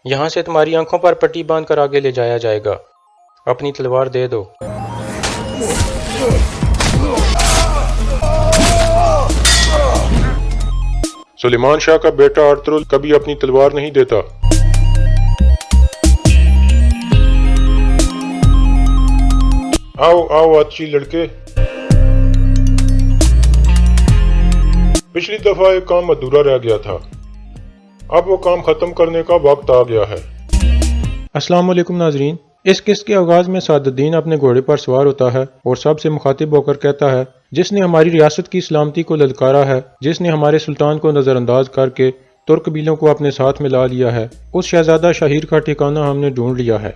یہاں سے تمہاری آنکھوں پر پٹی باندھ کر آگے لے جایا جائے گا۔ اپنی تلوار دے دو۔ سلیمان شاہ کا بیٹا ارطغرل کبھی اپنی تلوار نہیں دیتا۔ آؤ آؤ آتشی لڑکے، پچھلی دفعہ ایک کام ادھورا رہ گیا تھا، اب وہ کام ختم کرنے کا وقت آ گیا ہے۔ السلام علیکم ناظرین، اس قسط کے آغاز میں سعد الدین اپنے گھوڑے پر سوار ہوتا ہے اور سب سے مخاطب ہو کر کہتا ہے، جس نے ہماری ریاست کی سلامتی کو للکارا ہے، جس نے ہمارے سلطان کو نظر انداز کر کے ترک قبیلوں کو اپنے ساتھ ملا لیا ہے، اس شہزادہ شاہیر کا ٹھکانہ ہم نے ڈھونڈ لیا ہے۔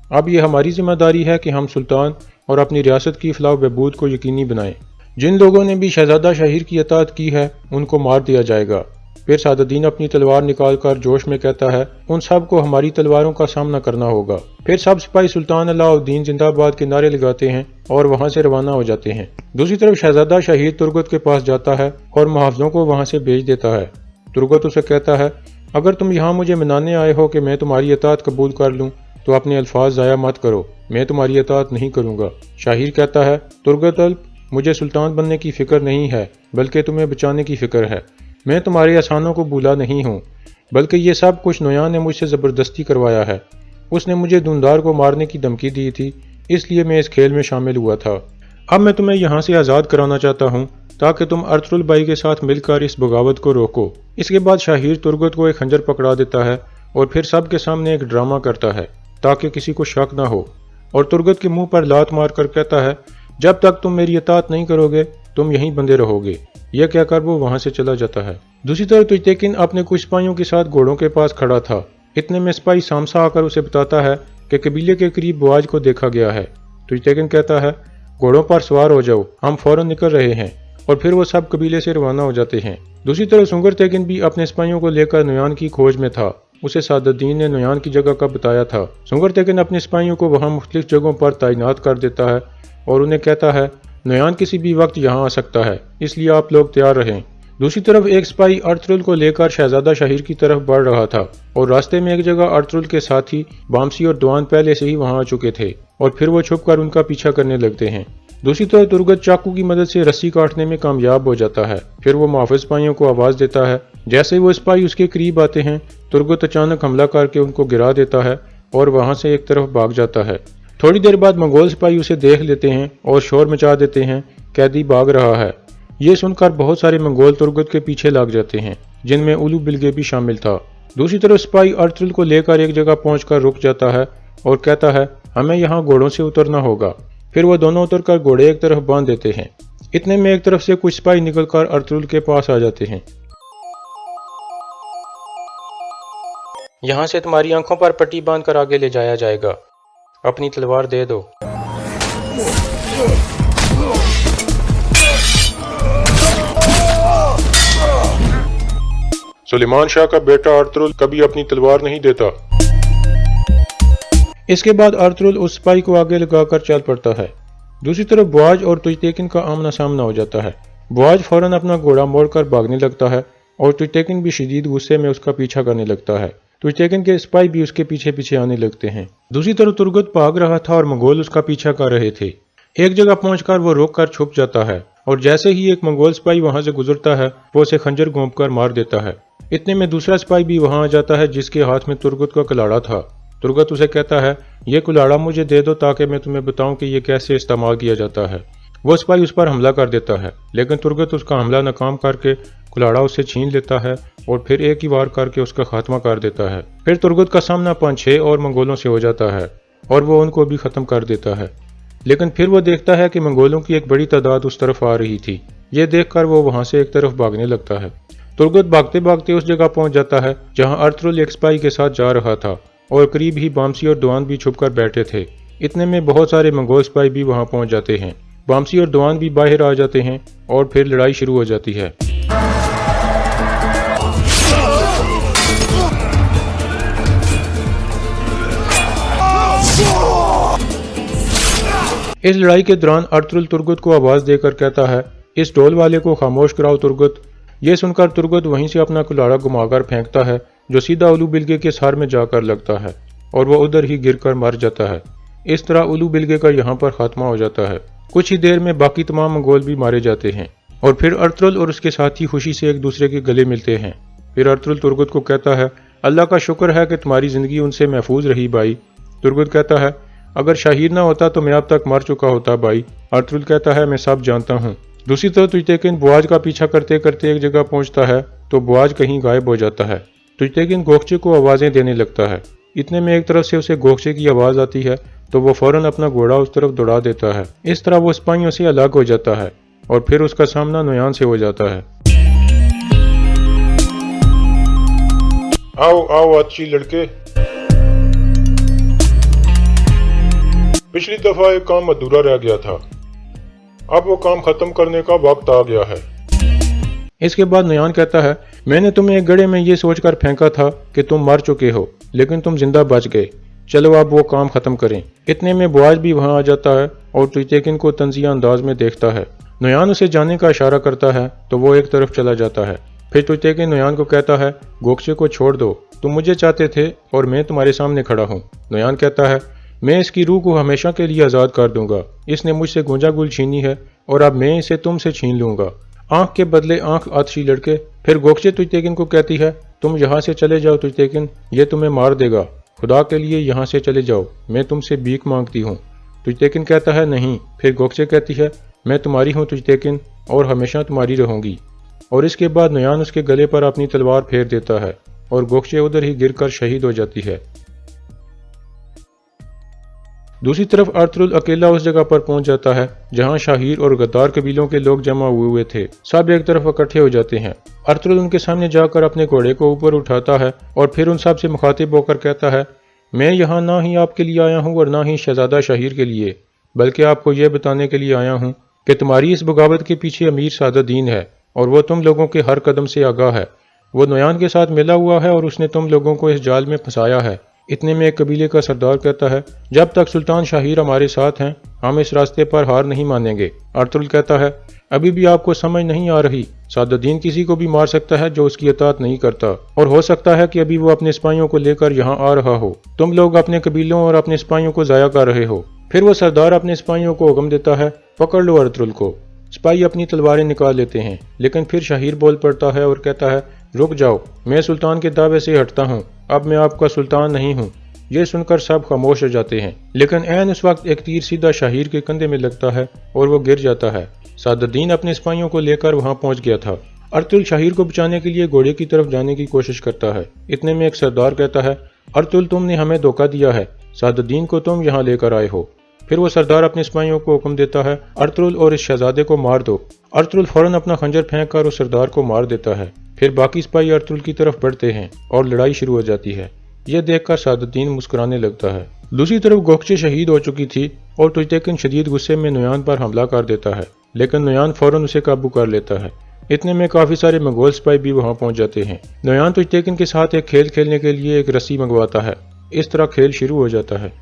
اب یہ ہماری ذمہ داری ہے کہ ہم سلطان اور اپنی ریاست کی فلاح و بہبود کو یقینی بنائیں۔ جن لوگوں نے بھی شہزادہ شاہیر کی اطاعت کی ہے ان کو مار دیا جائے گا۔ پھر سعد الدین اپنی تلوار نکال کر جوش میں کہتا ہے، ان سب کو ہماری تلواروں کا سامنا کرنا ہوگا۔ پھر سب سپاہی سلطان علاء الدین زندہ آباد کے نعرے لگاتے ہیں اور وہاں سے روانہ ہو جاتے ہیں۔ دوسری طرف شہزادہ شاہیر ترگت کے پاس جاتا ہے اور محافظوں کو وہاں سے بھیج دیتا ہے۔ ترگت اسے کہتا ہے، اگر تم یہاں مجھے منانے آئے ہو کہ میں تمہاری اطاعت قبول کر لوں تو اپنے الفاظ ضائع مت کرو، میں تمہاری اطاعت نہیں کروں گا۔ شاہیر کہتا ہے، ترگت مجھے سلطان بننے کی فکر نہیں ہے بلکہ تمہیں بچانے کی فکر ہے۔ میں تمہارے احسانوں کو بھولا نہیں ہوں، بلکہ یہ سب کچھ نویان نے مجھ سے زبردستی کروایا ہے۔ اس نے مجھے دوندار کو مارنے کی دھمکی دی تھی، اس لیے میں اس کھیل میں شامل ہوا تھا۔ اب میں تمہیں یہاں سے آزاد کرانا چاہتا ہوں تاکہ تم ارطغرل بھائی کے ساتھ مل کر اس بغاوت کو روکو۔ اس کے بعد شاہیر ترگت کو ایک خنجر پکڑا دیتا ہے اور پھر سب کے سامنے ایک ڈرامہ کرتا ہے تاکہ کسی کو شک نہ ہو، اور ترگت کے منہ پر لات مار کر کہتا ہے، جب تک تم میری اطاعت نہیں کرو گے تم یہیں بندے رہو گے۔ یہ کہہ کر وہ وہاں سے چلا جاتا ہے۔ دوسری طرف تجتیکن اپنے کچھ سپاہیوں کے ساتھ گھوڑوں کے پاس کھڑا تھا۔ اتنے میں سپاہی سامسا آ کر اسے بتاتا ہے کہ قبیلے کے قریب بواج کو دیکھا گیا ہے۔ تجتیکن کہتا ہے، گھوڑوں پر سوار ہو جاؤ، ہم فوراً نکل رہے ہیں، اور پھر وہ سب قبیلے سے روانہ ہو جاتے ہیں۔ دوسری طرف سنگر تیکن بھی اپنے سپاہیوں کو لے کر نویان کی کھوج میں تھا۔ اسے سعد الدین نے نویان کی جگہ کا بتایا تھا۔ سنگر تیکن اپنے سپاہیوں کو وہاں مختلف جگہوں پر تعینات کر دیتا ہے اور انہیں کہتا ہے، نویان کسی بھی وقت یہاں آ سکتا ہے، اس لیے آپ لوگ تیار رہیں۔ دوسری طرف ایک سپاہی ارطغرل کو لے کر شہزادہ شاہیر کی طرف بڑھ رہا تھا، اور راستے میں ایک جگہ ارطغرل کے ساتھی بامسی اور دوان پہلے سے ہی وہاں آ چکے تھے، اور پھر وہ چھپ کر ان کا پیچھا کرنے لگتے ہیں۔ دوسری طرف ترگت چاقو کی مدد سے رسی کاٹنے میں کامیاب ہو جاتا ہے۔ پھر وہ محافظ سپاہیوں کو آواز دیتا ہے۔ جیسے وہ سپاہی اس کے قریب آتے ہیں، ترگت اچانک حملہ کر کے ان کو گرا دیتا ہے اور وہاں سے ایک طرف بھاگ جاتا ہے۔ تھوڑی دیر بعد منگول سپاہی اسے دیکھ لیتے ہیں اور شور مچا دیتے ہیں، قیدی بھاگ رہا ہے۔ یہ سن کر بہت سارے منگول ترگت کے پیچھے لگ جاتے ہیں، جن میں اولو بلگے بھی شامل تھا۔ دوسری طرف سپاہی ارطغرل کو لے کر ایک جگہ پہنچ کر رک جاتا ہے اور کہتا ہے، ہمیں یہاں گھوڑوں سے اترنا ہوگا۔ پھر وہ دونوں اتر کر گھوڑے ایک طرف باندھ دیتے ہیں۔ اتنے میں ایک طرف سے کچھ سپاہی نکل کر ارطغرل کے پاس آ جاتے ہیں۔ یہاں سے تمہاری آنکھوں پر پٹی باندھ کر آگے لے جایا جائے گا۔ اپنی تلوار دے دو۔ سلیمان شاہ کا بیٹا ارطغرل کبھی اپنی تلوار نہیں دیتا۔ اس کے بعد ارطغرل اس سپاہی کو آگے لگا کر چل پڑتا ہے۔ دوسری طرف بواج اور تجتیکن کا آمنا سامنا ہو جاتا ہے۔ بواج فوراً اپنا گھوڑا موڑ کر بھاگنے لگتا ہے اور تجتیکن بھی شدید غصے میں اس کا پیچھا کرنے لگتا ہے۔ تجتیکن کے سپاہی بھی اس کے پیچھے پیچھے آنے لگتے ہیں۔ دوسری طرف ترگت بھاگ رہا تھا اور منگول اس کا پیچھا کر رہے تھے۔ ایک جگہ پہنچ کر وہ روک کر چھپ جاتا ہے، اور جیسے ہی ایک منگول سپاہی وہاں سے گزرتا ہے وہ اسے خنجر گھونپ کر مار دیتا ہے۔ اتنے میں دوسرا سپاہی بھی وہاں آ جاتا ہے جس کے ہاتھ میں ترگت کا کلاڑا تھا۔ ترگت اسے کہتا ہے، یہ کلاڑا مجھے دے دو تاکہ میں تمہیں بتاؤں کہ یہ کیسے استعمال کیا جاتا ہے۔ وہ سپاہی اس پر حملہ کر دیتا ہے، لیکن ترگت اس کا حملہ ناکام کر کے کلاڑا اس سے چھین لیتا ہے اور پھر ایک ہی وار کر کے اس کا خاتمہ کر دیتا ہے۔ پھر ترگت کا سامنا 5-6 اور منگولوں سے ہو جاتا ہے اور وہ ان کو بھی ختم کر دیتا ہے، لیکن پھر وہ دیکھتا ہے کہ منگولوں کی ایک بڑی تعداد اس طرف آ رہی تھی۔ یہ دیکھ کر وہ وہاں سے ایک طرف بھاگنے لگتا ہے۔ ترگت بھاگتے بھاگتے اس جگہ پہنچ جاتا ہے جہاں ارطغرل ایک سپاہی کے ساتھ جا رہا تھا، اور قریب ہی بامسی اور دوان بھی چھپ کر بیٹھے تھے۔ اتنے میں بہت سارے منگول سپاہی بھی وہاں پہنچ جاتے ہیں۔ بامسی اور دوان بھی باہر آ جاتے ہیں اور پھر لڑائی شروع ہو جاتی ہے۔ اس لڑائی کے دوران ارطغرل ترگت کو آواز دے کر کہتا ہے، اس ڈول والے کو خاموش کراؤ ترگت۔ یہ سن کر ترگت وہیں سے اپنا کلاڑا گھما کر پھینکتا ہے जो सीधा उलू बिल्गे के सर में जाकर लगता है और वो उधर ही गिर कर मर जाता है। इस तरह उलू बिल्गे का यहाँ पर खात्मा हो जाता है। कुछ ही देर में बाकी तमाम मंगोल भी मारे जाते हैं और फिर अर्तुगरुल और उसके साथी खुशी से एक दूसरे के गले मिलते हैं। फिर अर्तुगरुल तुर्गुत को कहता है, अल्लाह का शुक्र है कि तुम्हारी ज़िंदगी उनसे महफूज रही भाई। तुर्गुत कहता है, अगर शाहीर ना होता तो मैं अब तक मर चुका होता भाई। अर्तुगरुल कहता है, मैं सब जानता हूँ। दूसरी तरफ तुजतेकिन बुआज का पीछा करते करते एक जगह पहुँचता है तो बुआज कहीं गायब हो जाता है। तुजतेकिन गोखचे को आवाज़ें देने लगता है। इतने में एक तरफ से उसे गोखचे की आवाज़ आती है तो वो फौरन अपना घोड़ा उस तरफ दौड़ा देता है। इस तरह वो सिपाहियों से अलग हो जाता है और फिर उसका सामना नुयान से हो जाता है। आओ आओ अच्छी लड़के, पिछली दफा एक काम अधूरा रह गया था, अब वो काम खत्म करने का वक्त आ गया है। इसके बाद नुयान कहता है, मैंने तुम्हें एक गड्ढे में ये सोचकर फेंका था कि तुम मर चुके हो, लेकिन तुम जिंदा बच गए। चलो अब वो काम खत्म करें। इतने में बुआज भी वहां आ जाता है और तुजतेकिन को तंजिया अंदाज में देखता है। नुयान उसे जाने का इशारा करता है तो वो एक तरफ चला जाता है। फिर तुजतेकिन नुयान को कहता है, गोखचे को छोड़ दो, तुम मुझे चाहते थे और मैं तुम्हारे सामने खड़ा हूँ। नुयान कहता है, मैं इसकी रूह को हमेशा के लिए आज़ाद कर दूंगा। इसने मुझसे गूंजा गुल छीनी है और अब मैं इसे तुमसे छीन लूंगा। आंख के बदले आंख आतशी लड़के। फिर गोखचे तुजतेकिन को कहती है, तुम यहाँ से चले जाओ तुजतेकिन, ये तुम्हें मार देगा। खुदा के लिए यहाँ से चले जाओ, मैं तुमसे भीख मांगती हूँ। तुजतेकिन कहता है, नहीं। फिर गोखचे कहती है, मैं तुम्हारी हूँ तुजतेकिन और हमेशा तुम्हारी रहूंगी। और इसके बाद नुयान उसके गले पर अपनी तलवार फेर देता है और गोखचे उधर ही गिरकर शहीद हो जाती है। दूसरी तरफ अर्तुगरुल अकेला उस जगह पर पहुंच जाता है जहां शाहीर और गद्दार कबीलों के लोग जमा हुए थे। सब एक तरफ इकट्ठे हो जाते हैं। अर्तुगरुल उनके सामने जाकर अपने घोड़े को ऊपर उठाता है और फिर उन सब से मुखातिब होकर कहता है, मैं यहाँ ना ही आपके लिए आया हूँ और ना ही शहजादा शाहीर के लिए, बल्कि आपको यह बताने के लिए आया हूँ कि तुम्हारी इस बगावत के पीछे अमीर सादुद्दीन है और वो तुम लोगों के हर कदम से आगाह है। वो नुयान के साथ मिला हुआ है और उसने तुम लोगों को इस जाल में फंसाया है। इतने में एक कबीले का सरदार कहता है, जब तक सुल्तान शाहीर हमारे साथ हैं हम इस रास्ते पर हार नहीं मानेंगे। अर्तुगरुल कहता है, अभी भी आपको समझ नहीं आ रही, सादुद्दीन किसी को भी मार सकता है जो उसकी इताअत नहीं करता, और हो सकता है कि अभी वो अपने सिपाहियों को लेकर यहाँ आ रहा हो। तुम लोग अपने कबीलों और अपने सिपाहियों को जाया कर रहे हो। फिर वो सरदार अपने सिपाहियों को हुक्म देता है, पकड़ लो अर्तुगरुल को। सिपाही अपनी तलवारें निकाल लेते हैं, लेकिन फिर शाहीर बोल पड़ता है और कहता है, रुक जाओ, मैं सुल्तान के दावे से हटता हूँ, अब मैं आपका सुल्तान नहीं हूँ। ये सुनकर सब खामोश हो जाते हैं, लेकिन ऐन उस वक्त एक तीर सीधा शाहीर के कंधे में लगता है और वो गिर जाता है। सादुद्दीन अपने सिपाहियों को लेकर वहां पहुंच गया था। अर्तुगरुल शाहीर को बचाने के लिए घोड़े की तरफ जाने की कोशिश करता है। इतने में एक सरदार कहता है, अर्तुगरुल तुमने हमें धोखा दिया है, सादुद्दीन को तुम यहाँ लेकर आए हो। फिर वो सरदार अपने सिपाहियों को हुक्म देता है, अर्तुगरुल और इस शहजादे को मार दो। अर्तुगरुल फौरन अपना खंजर फेंक कर उस सरदार को मार देता है। फिर बाकी सिपाही अर्तुगरुल की तरफ बढ़ते हैं और लड़ाई शुरू हो जाती है। यह देखकर सादुद्दीन मुस्कुराने लगता है। दूसरी तरफ गोखचे शहीद हो चुकी थी और तुजतेकिन शदीद गुस्से में नुयान पर हमला कर देता है, लेकिन नुयान फौरन उसे काबू कर लेता है। इतने में काफी सारे मंगोल सिपाही भी वहां पहुंच जाते हैं। नुयान तुजतेकिन के साथ एक खेल खेलने के लिए एक रस्सी मंगवाता है। इस तरह खेल शुरू हो जाता है।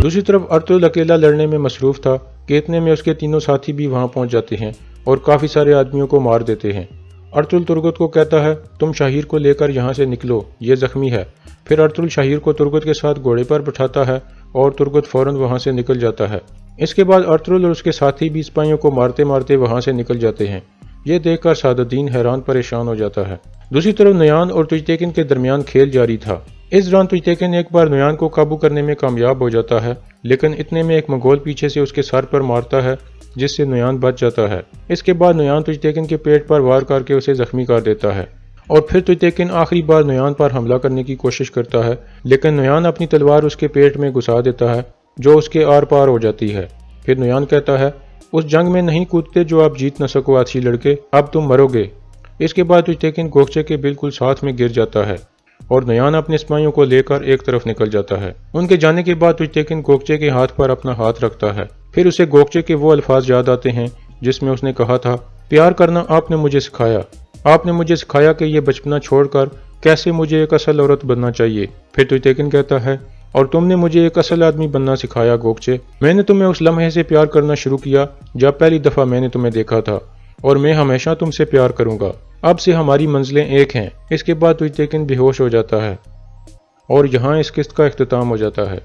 दूसरी तरफ अर्तुगरुल अकेला लड़ने में मसरूफ था कि इतने में उसके तीनों साथी भी वहां पहुंच जाते हैं और काफी सारे आदमियों को मार देते हैं। अर्तुगरुल तुर्गुत को कहता है, तुम शाहीर को लेकर यहाँ से निकलो, ये जख्मी है। फिर अर्तुगरुल शाहीर को तुर्गुत के साथ घोड़े पर बिठाता है और तुर्गुत फौरन वहां से निकल जाता है। इसके बाद अर्तुगरुल और उसके साथी भी सिपाहियों को मारते मारते वहां से निकल जाते हैं। ये देखकर सादुद्दीन हैरान परेशान हो जाता है। दूसरी तरफ नुयान और तुजतेकिन के दरमियान खेल जारी था। इस दौरान तुजतेकिन एक बार नुयान को काबू करने में कामयाब हो जाता है, लेकिन इतने में एक मंगोल पीछे से उसके सर पर मारता है, जिससे नुयान बच जाता है। इसके बाद नुयान तुजतेकिन के पेट पर वार करके उसे जख्मी कर देता है और फिर तुजतेकिन आखिरी बार नुयान पर हमला करने की कोशिश करता है, लेकिन नुयान अपनी तलवार उसके पेट में घुसा देता है, जो उसके आर पार हो जाती है। फिर नुयान कहता है, उस जंग में नहीं कूदते जो आप जीत न सको आछी लड़के, अब तुम मरोगे। इसके बाद तुजतेकिन गोखचे के बिल्कुल साथ में गिर जाता है और नुयान अपने सिपाहियों को लेकर एक तरफ निकल जाता है। उनके जाने के बाद तुजतेकिन गोखचे के हाथ पर अपना हाथ रखता है। फिर उसे गोखचे के वो अल्फाज याद आते हैं जिसमें उसने कहा था, प्यार करना आपने मुझे सिखाया, आपने मुझे सिखाया कि ये बचपना छोड़कर कैसे मुझे एक असल औरत बनना चाहिए। फिर तुजतेकिन कहता है, اور تم نے مجھے ایک اصل آدمی بننا سکھایا گوکچے۔ میں نے تمہیں اس لمحے سے پیار کرنا شروع کیا جب پہلی دفعہ میں نے تمہیں دیکھا تھا، اور میں ہمیشہ تم سے پیار کروں گا۔ اب سے ہماری منزلیں ایک ہیں۔ اس کے بعد تجھ دیکھن بے ہوش ہو جاتا ہے، اور یہاں اس قسط کا اختتام ہو جاتا ہے۔